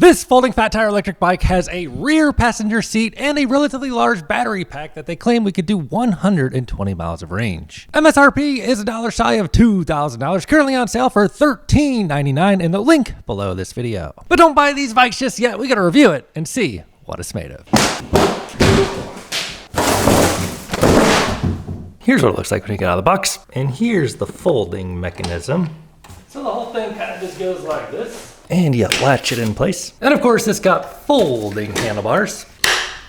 This folding fat tire electric bike has a rear passenger seat and a relatively large battery pack that they claim we could do 120 miles of range. MSRP is $1 shy of $2,000, currently on sale for $13.99 in the link below this video. But don't buy these bikes just yet, we gotta review it and see what it's made of. Here's what it looks like when you get out of the box. And here's the folding mechanism. So the whole thing kind of just goes like this. And you latch it in place. And of course, it's got folding handlebars.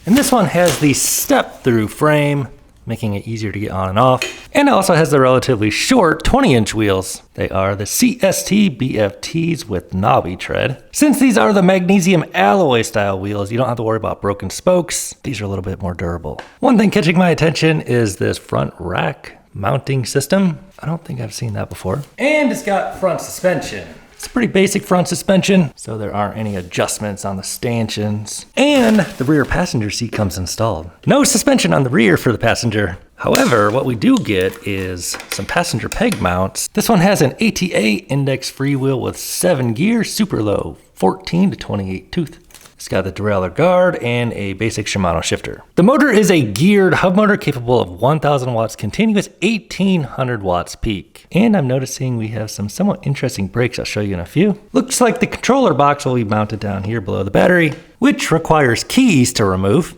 And this one has the step-through frame, making it easier to get on and off. And it also has the relatively short 20-inch wheels. They are the CST BFTs with knobby tread. Since these are the magnesium alloy style wheels, you don't have to worry about broken spokes. These are a little bit more durable. One thing catching my attention is this front rack mounting system. I don't think I've seen that before. And it's got front suspension. It's a pretty basic front suspension, so there aren't any adjustments on the stanchions. And the rear passenger seat comes installed. No suspension on the rear for the passenger. However, what we do get is some passenger peg mounts. This one has an ATA index freewheel with 7 gears, super low, 14 to 28 tooth. It's got the derailleur guard and a basic Shimano shifter. The motor is a geared hub motor capable of 1000 watts continuous, 1800 watts peak. And I'm noticing we have some somewhat interesting brakes I'll show you in a few. Looks like the controller box will be mounted down here below the battery, which requires keys to remove.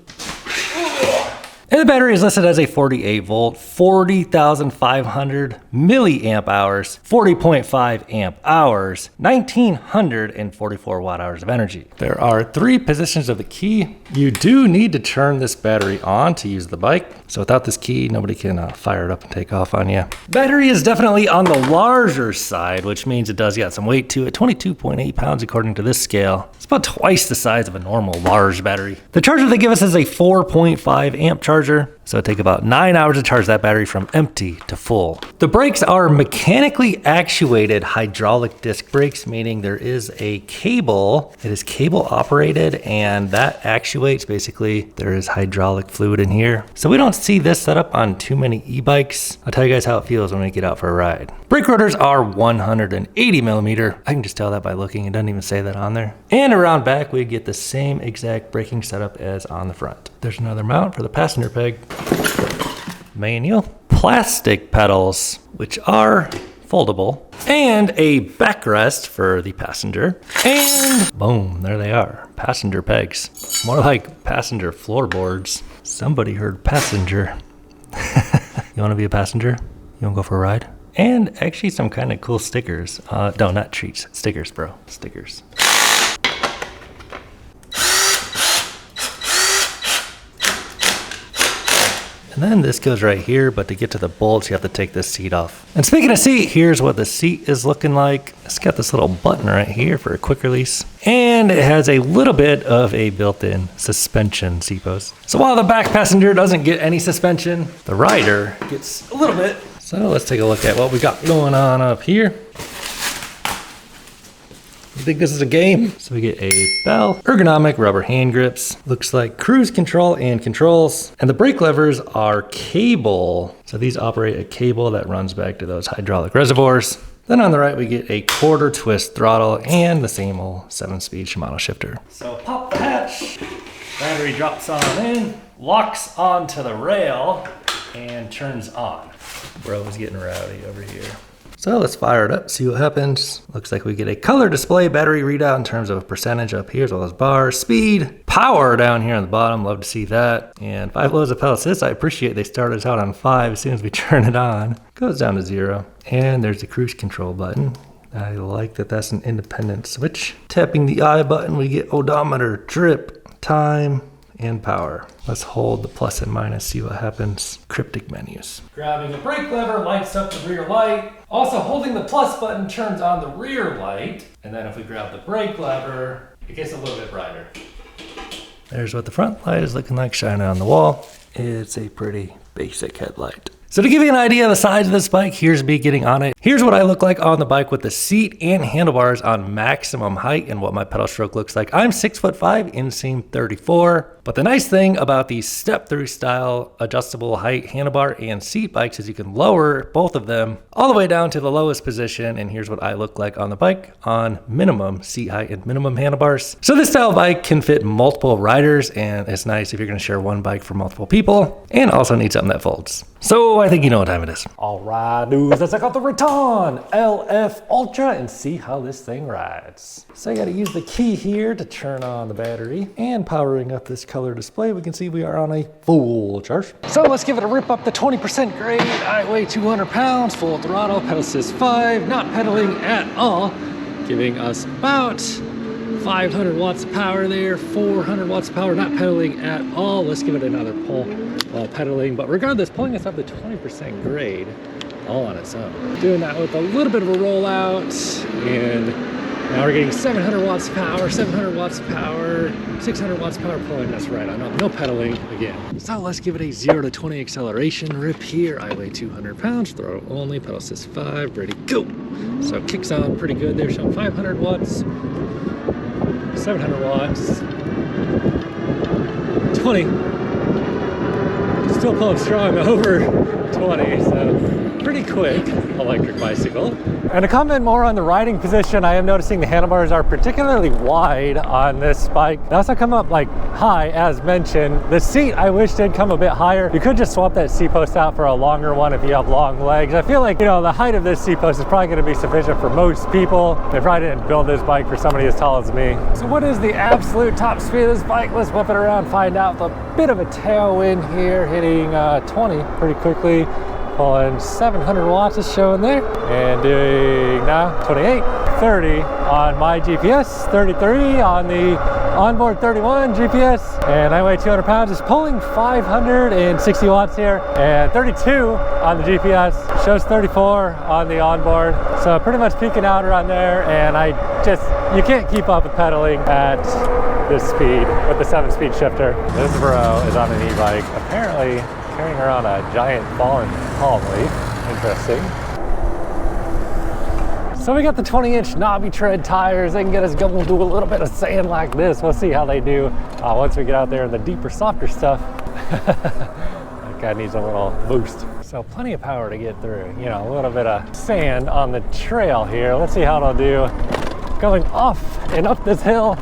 And the battery is listed as a 48 volt, 40,500 milliamp hours, 40.5 amp hours, 1944 watt hours of energy. There are 3 positions of the key. You do need to turn this battery on to use the bike. So without this key, nobody can fire it up and take off on you. Battery is definitely on the larger side, which means it does got some weight to it. 22.8 pounds according to this scale. It's about twice the size of a normal large battery. The charger they give us is a 4.5 amp charger. So it'd take about 9 hours to charge that battery from empty to full. The brakes are mechanically actuated hydraulic disc brakes, meaning there is a cable. It is cable operated, and that actuates. Basically, there is hydraulic fluid in here. So we don't see this setup on too many e-bikes. I'll tell you guys how it feels when we get out for a ride. Brake rotors are 180 millimeter. I can just tell that by looking. It doesn't even say that on there. And around back, we get the same exact braking setup as on the front. There's another mount for the passenger peg. Manual. Plastic pedals, which are foldable. And a backrest for the passenger. And boom, there they are. Passenger pegs. More like passenger floorboards. Somebody heard passenger. You want to be a passenger? You want to go for a ride? And actually some kind of cool stickers. No, not treats. Stickers, bro. Stickers. And then this goes right here, but to get to the bolts, you have to take this seat off. And speaking of seat, here's what the seat is looking like. It's got this little button right here for a quick release. And it has a little bit of a built-in suspension seat post. So while the back passenger doesn't get any suspension, the rider gets a little bit. So let's take a look at what we got going on up here. You think this is a game? So we get a bell, ergonomic rubber hand grips, looks like cruise control and controls, and the brake levers are cable. So these operate a cable that runs back to those hydraulic reservoirs. Then on the right, we get a quarter twist throttle and the same old 7-speed Shimano shifter. So pop the hatch, battery drops on in, locks onto the rail, and turns on. Bro's getting rowdy over here. So let's fire it up, see what happens. Looks like we get a color display battery readout in terms of a percentage up here as well as bars, speed, power down here on the bottom, love to see that. And 5 loads of pedal assist, I appreciate they started out on 5 as soon as we turn it on. Goes down to 0. And there's the cruise control button. I like that that's an independent switch. Tapping the I button, we get odometer, trip, time, and power. Let's hold the plus and minus, see what happens. Cryptic menus. Grabbing the brake lever lights up the rear light. Also holding the plus button turns on the rear light. And then if we grab the brake lever, it gets a little bit brighter. There's what the front light is looking like shining on the wall. It's a pretty basic headlight. So to give you an idea of the size of this bike, here's me getting on it. Here's what I look like on the bike with the seat and handlebars on maximum height and what my pedal stroke looks like. I'm 6'5", inseam 34. But the nice thing about these step-through style adjustable height handlebar and seat bikes is you can lower both of them all the way down to the lowest position. And here's what I look like on the bike on minimum seat height and minimum handlebars. So this style bike can fit multiple riders, and it's nice if you're going to share one bike for multiple people, and also need something that folds. So I think you know what time it is. All right, dudes, let's check out the Rattan LF Ultra and see how this thing rides. So you got to use the key here to turn on the battery, and powering up this color display, we can see we are on a full charge. So let's give it a rip up to 20% grade. I weigh 200 pounds, full throttle, pedal assist 5, not pedaling at all, giving us about 500 watts of power there, 400 watts of power, not pedaling at all. Let's give it another pull while pedaling, but regardless, pulling us up to 20% grade all on its own. Doing that with a little bit of a rollout, and now we're getting 700 watts of power, 700 watts of power, 600 watts of power pulling us right on up. No pedaling again. So let's give it a 0 to 20 acceleration rip here. I weigh 200 pounds, throttle only, pedal assist 5, ready, go. So it kicks on pretty good there, showing 500 watts, 700 watts, 20. Still pulling strong over 20, so pretty quick electric bicycle. And to comment more on the riding position, I am noticing the handlebars are particularly wide on this bike. They also come up like high, as mentioned. The seat I wish did come a bit higher. You could just swap that seat post out for a longer one if you have long legs. I feel like, you know, the height of this seat post is probably going to be sufficient for most people. They probably didn't build this bike for somebody as tall as me. So what is the absolute top speed of this bike? Let's whip it around, find out. With a bit of a tailwind here, hitting 20 pretty quickly. Pulling 700 watts is showing there, and doing now 28, 30 on my GPS, 33 on the onboard 31 GPS, and I weigh 200 pounds, is pulling 560 watts here, and 32 on the GPS, shows 34 on the onboard, so pretty much peaking out around there, and you can't keep up with pedaling at this speed with the 7-speed shifter. This bro is on an e-bike, apparently carrying around a giant fallen palm leaf. Interesting. So we got the 20-inch knobby tread tires. They can get us going through a little bit of sand like this. We'll see how they do once we get out there in the deeper, softer stuff. That guy needs a little boost. So plenty of power to get through. You know, a little bit of sand on the trail here. Let's see how it'll do going off and up this hill.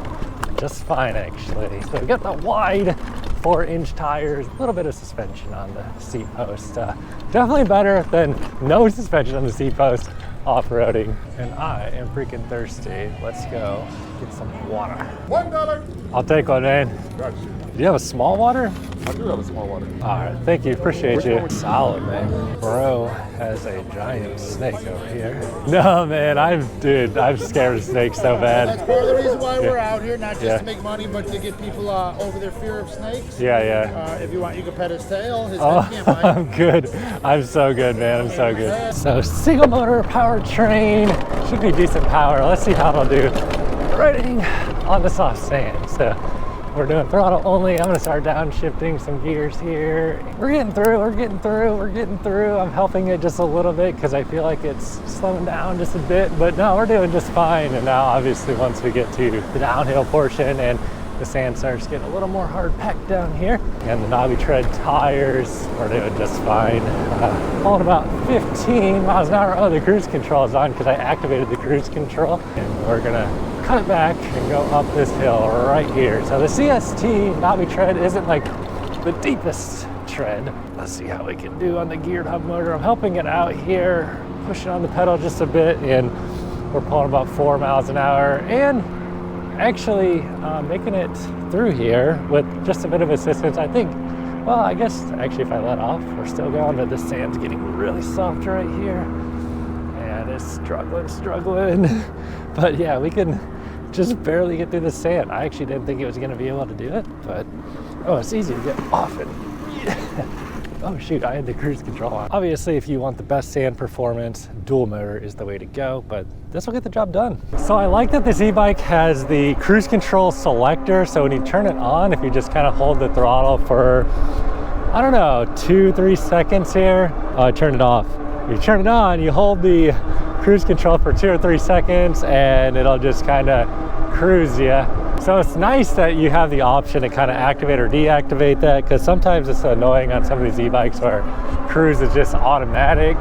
Just fine, actually. So we got the wide 4-inch tires, a little bit of suspension on the seat post. Definitely better than no suspension on the seat post off-roading. And I am freaking thirsty. Let's go get some water. $1. I'll take one, man. Gotcha. Do you have a small water? I do have a small water. All right, thank you, appreciate you. Solid, man. Bro has a giant snake over here. No, man, I'm scared of snakes so bad. That's part of the reason why we're out here, not just to make money, but to get people over their fear of snakes. Yeah. If you want, you can pet his tail. His head can't bite. I'm good. I'm so good, man. I'm so good. So single motor powertrain, should be decent power. Let's see how it'll do riding on the soft sand. So we're doing throttle only. I'm gonna start downshifting some gears here. We're getting through. I'm helping it just a little bit because I feel like it's slowing down just a bit, but no, we're doing just fine. And now obviously once we get to the downhill portion and the sand starts getting a little more hard packed down here, and the knobby tread tires, we're doing just fine. Pulling about 15 miles an hour. Oh, the cruise control is on because I activated the cruise control, and we're gonna cut it back and go up this hill right here. So the CST knobby tread isn't like the deepest tread. Let's see how we can do on the geared hub motor. I'm helping it out here, pushing on the pedal just a bit, and we're pulling about 4 miles an hour, and actually making it through here with just a bit of assistance. I think, well, I guess actually if I let off, we're still going, but the sand's getting really soft right here, and it's struggling. But yeah, we can just barely get through the sand. I actually didn't think it was gonna be able to do it, but oh, it's easy to get off it. Oh shoot, I had the cruise control on. Obviously, if you want the best sand performance, dual motor is the way to go, but this will get the job done. So I like that this e-bike has the cruise control selector, so when you turn it on, if you just kind of hold the throttle for I don't know, 2-3 seconds here. Oh, I turned it off. You turn it on, you hold the cruise control for 2 or 3 seconds and it'll just kind of cruise you. So it's nice that you have the option to kind of activate or deactivate that, because sometimes it's annoying on some of these e-bikes where cruise is just automatic.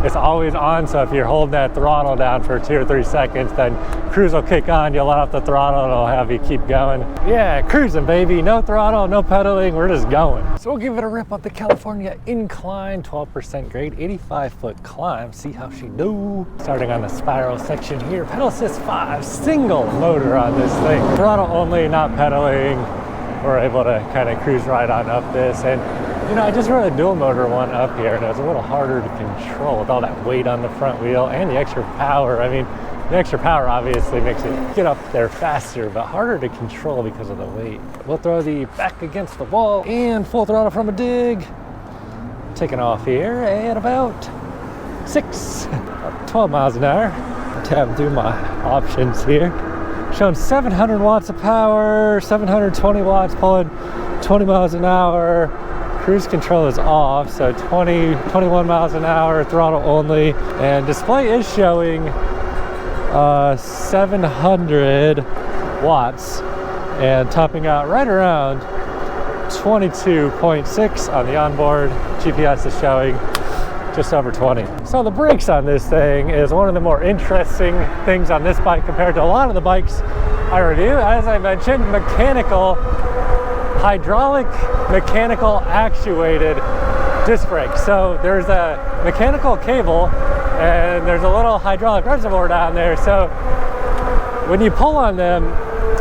It's always on, so if you're holding that throttle down for 2 or 3 seconds, then cruise will kick on, you'll let off the throttle, and it'll have you keep going. Yeah, cruising, baby. No throttle, no pedaling, we're just going. So we'll give it a rip up the California incline, 12% grade, 85-foot climb. See how she do. Starting on the spiral section here, pedal assist 5, single motor on this thing. Throttle only, not pedaling. We're able to kind of cruise right on up this. And you know, I just rode a dual motor one up here and it was a little harder to control with all that weight on the front wheel and the extra power. I mean, the extra power obviously makes it get up there faster, but harder to control because of the weight. We'll throw the back against the wall and full throttle from a dig. Taking off here at about 12 miles an hour. Tabbing through my options here. Showing 700 watts of power, 720 watts, pulling 20 miles an hour. Cruise control is off, so 21 miles an hour, throttle only, and display is showing 700 watts and topping out right around 22.6 on the onboard. GPS is showing just over 20. So the brakes on this thing is one of the more interesting things on this bike compared to a lot of the bikes I review. As I mentioned, hydraulic mechanical actuated disc brakes. So there's a mechanical cable and there's a little hydraulic reservoir down there. So when you pull on them,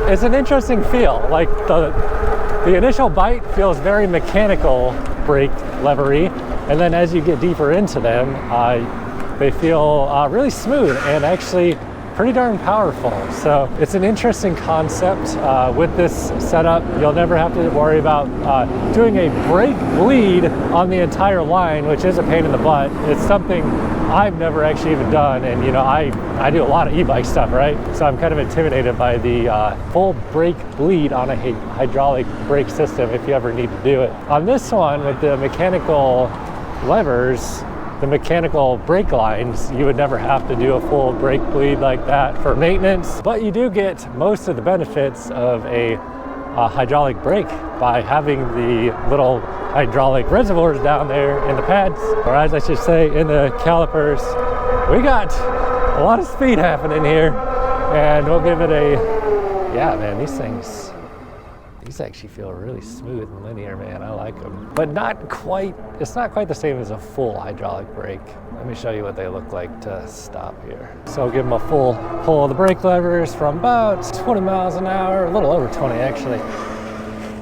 it's an interesting feel. Like the initial bite feels very mechanical brake levery, and then as you get deeper into them, they feel really smooth and actually pretty darn powerful. So it's an interesting concept. With this setup, you'll never have to worry about doing a brake bleed on the entire line, which is a pain in the butt. It's something I've never actually even done, and you know, I do a lot of e-bike stuff, right? So I'm kind of intimidated by the full brake bleed on a hydraulic brake system if you ever need to do it. On this one, with the mechanical levers, the mechanical brake lines, you would never have to do a full brake bleed like that for maintenance, but you do get most of the benefits of a hydraulic brake by having the little hydraulic reservoirs down there in the pads, or as I should say, in the calipers. We got a lot of speed happening here, and we'll give it a, yeah, man, these actually feel really smooth and linear, man. I like them, but not quite, it's not quite the same as a full hydraulic brake. Let me show you what they look like to stop here. So I'll give them a full pull of the brake levers from about 20 miles an hour, a little over 20 actually.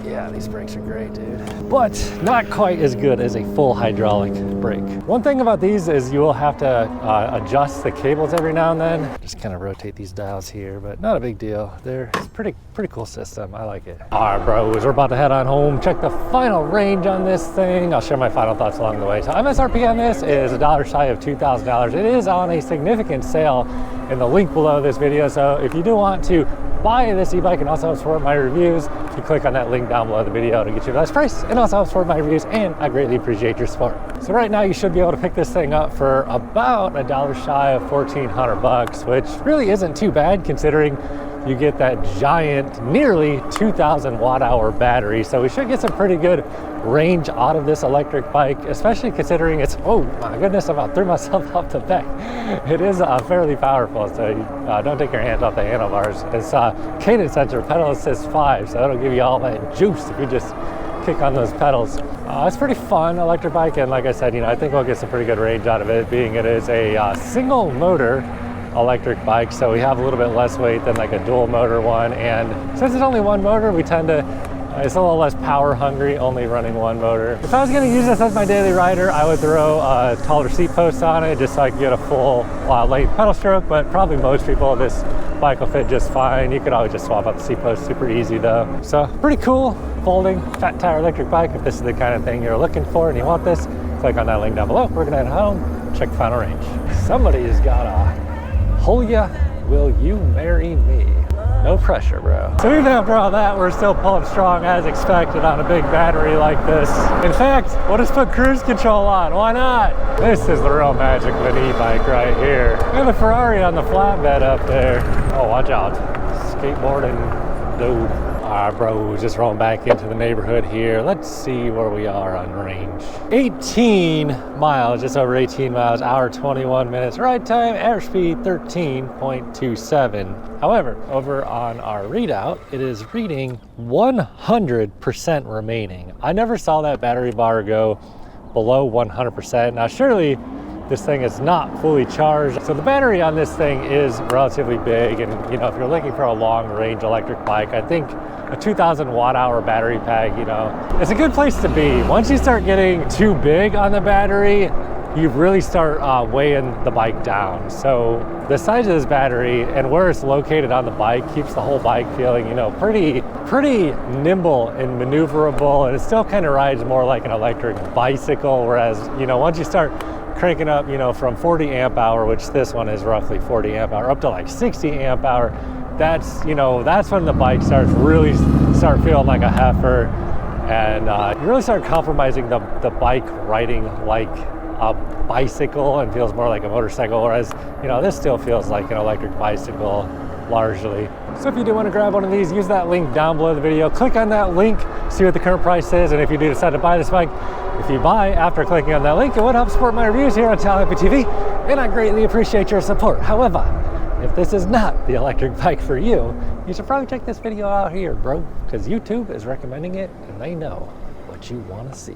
Yeah, these brakes are great, dude. But not quite as good as a full hydraulic brake. One thing about these is you will have to adjust the cables every now and then. Just kind of rotate these dials here, but not a big deal. It's pretty cool system. I like it. All right, bros, we're about to head on home. Check the final range on this thing. I'll share my final thoughts along the way. So MSRP on this is $1 shy of $2,000. It is on a significant sale in the link below this video. So if you do want to buy this e-bike and also support my reviews, you click on that link down below the video to get you the best price and also support my reviews, and I greatly appreciate your support. So right now you should be able to pick this thing up for about $1 shy of $1,400, which really isn't too bad considering you get that giant, nearly 2,000 watt-hour battery. So we should get some pretty good range out of this electric bike, especially considering it's, oh my goodness, I about threw myself off the back. It is fairly powerful, so don't take your hands off the handlebars. It's cadence sensor, pedal assist 5, so it'll give you all that juice if you just kick on those pedals. It's pretty fun electric bike, and like I said, you know, I think we'll get some pretty good range out of it, being it is a single motor electric bike, so we have a little bit less weight than like a dual motor one, and since it's only one motor, we tend to it's a little less power hungry, only running one motor. If I was going to use this as my daily rider, I would throw taller seat posts on it just so I could get a full length pedal stroke, but probably most people this bike will fit just fine. You could always just swap out the seat post, super easy though. So pretty cool folding fat tire electric bike. If this is the kind of thing you're looking for and you want this, click on that link down below. We're gonna head home, check the final range. Somebody has got a Will you marry me? No pressure, bro. So even after all that, we're still pulling strong as expected on a big battery like this. In fact, we'll just put cruise control on. Why not? This is the real magic of an e-bike right here. We have a Ferrari on the flatbed up there. Oh, watch out. Skateboarding dude. All right, bro, just rolling back into the neighborhood here. Let's see where we are on range. 18 miles, just over 18 miles, hour 21 minutes. Ride time, average speed 13.27. However, over on our readout, it is reading 100% remaining. I never saw that battery bar go below 100%. Now, surely this thing is not fully charged. So the battery on this thing is relatively big. And you know, if you're looking for a long range electric bike, I think a 2000 watt hour battery pack, you know, it's a good place to be. Once you start getting too big on the battery, you really start weighing the bike down. So the size of this battery and where it's located on the bike keeps the whole bike feeling, you know, pretty nimble and maneuverable. And it still kind of rides more like an electric bicycle. Whereas, you know, once you start cranking up, you know, from 40 amp hour, which this one is roughly 40 amp hour, up to like 60 amp hour, that's, you know, that's when the bike starts really feeling like a heifer, and you really start compromising the bike riding like a bicycle and feels more like a motorcycle, whereas, you know, this still feels like an electric bicycle largely. So if you do want to grab one of these, use that link down below the video. Click on that link, see what the current price is, and if you do decide to buy this bike, if you buy after clicking on that link, it would help support my reviews here on Talent TV, and I greatly appreciate your support. However, if this is not the electric bike for you, you should probably check this video out here, bro, because YouTube is recommending it and they know what you want to see.